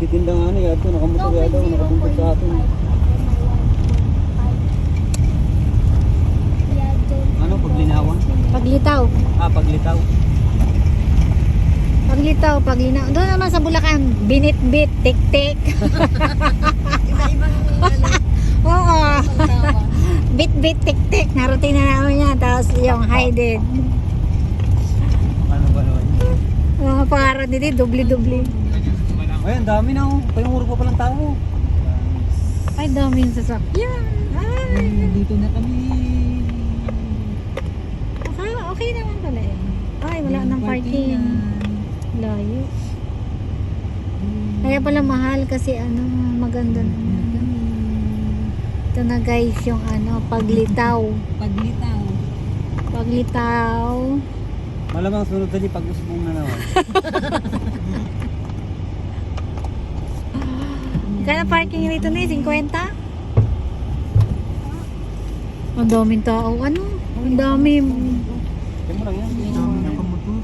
nagtitinda nga niya ito, nakamotor yata, nakabuntod sa atin. Ano, paglinawan? Paglitaw. Paglitaw. Paglitaw, paglinaw. Doon naman sa Bulacan, binit-bit, tik-tik. Iba-ibang Oo. Bit-bit, tik-tik. Narating na namin yan. Tapos yung hidden. Ano ba naman yun? Mga pangarap nito, dubli-dubli. Ayun, dami na oh. Payunguro pa palang tao. Ay, dami yung sasakyan. Ay. Dito na kami. Okay naman pala eh. Ay, wala nang parking. Layo. Kaya pala mahal kasi ano, maganda naman. Ito na guys, yung ano, paglitaw. Paglitaw. Paglitaw. Malamang sunod na pag usbong na naman. Kaya parking rito na 50? Ang daming tao. Ano? Ang dami. Kaya mo lang yan. Dami na kamotor.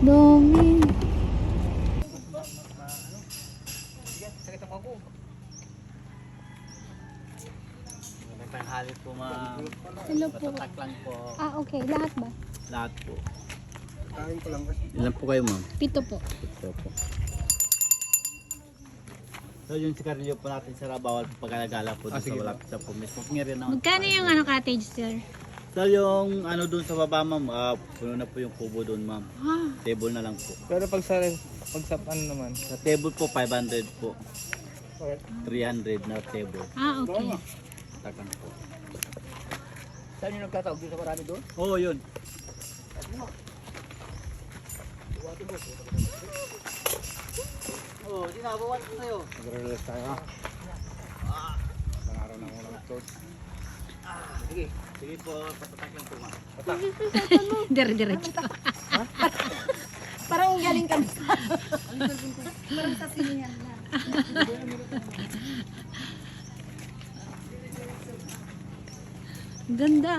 Dami. Sakit ako. May panghalit po ma'am. Hello po. Patatak lang po. Okay. Lahat ba? Lahat po. Kain ko lang kasi. Ilan po kayo ma'am? 7 po. Ito po. So yung sigarilyo po natin sir, bawal po pagkalagala po doon sa malapit sa pumis. Rin naman. Magkano yung ano cottage, sir? So yung ano doon sa baba ma'am, puno na po yung kubo doon ma'am. Ah, Table na lang po. Pero pag sa ano naman? Sa table po 500 po. 300 na table. okay. Takang po. Saan yung nagtatawag dito sa marami doon? Oo yun. Oh, sinabawan ko sa'yo. Nag-relax tayo ha? Ilang araw na muna mag-close. Sige. Sige po, patatak lang po ma'am. Dire-diretso. Parang galing kami sa... Parang sa sinihan na. Ganda.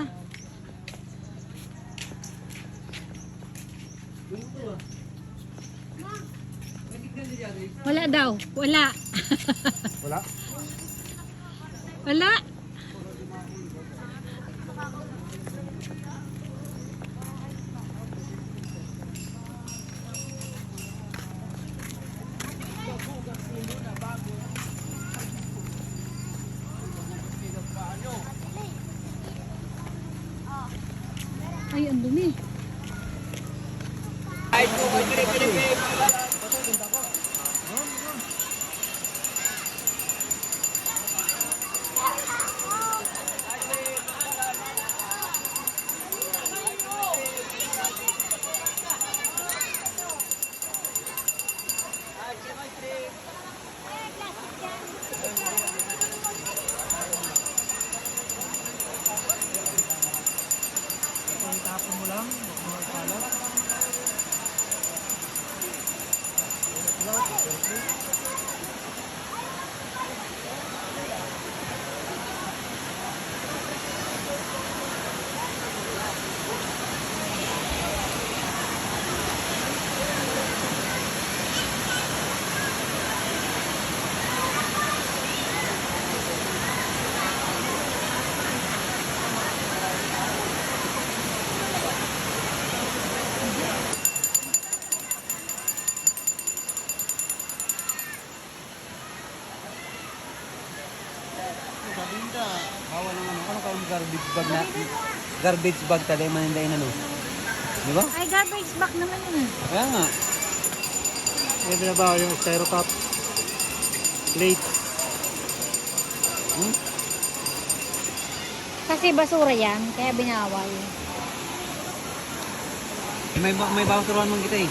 Wala daw. Wala. Wala? Wala. Ay, ang dumi. Tapon mo lang, magkalat. Bawal naman. Ano kayong garbage bag na? Garbage bag tayo maninday na no? Di ba? Ay, garbage back naman yun. Kaya nga. May binabawa yung styro cup. Plate. Kasi basura yan, kaya binawal. May bawsuruan man kita eh.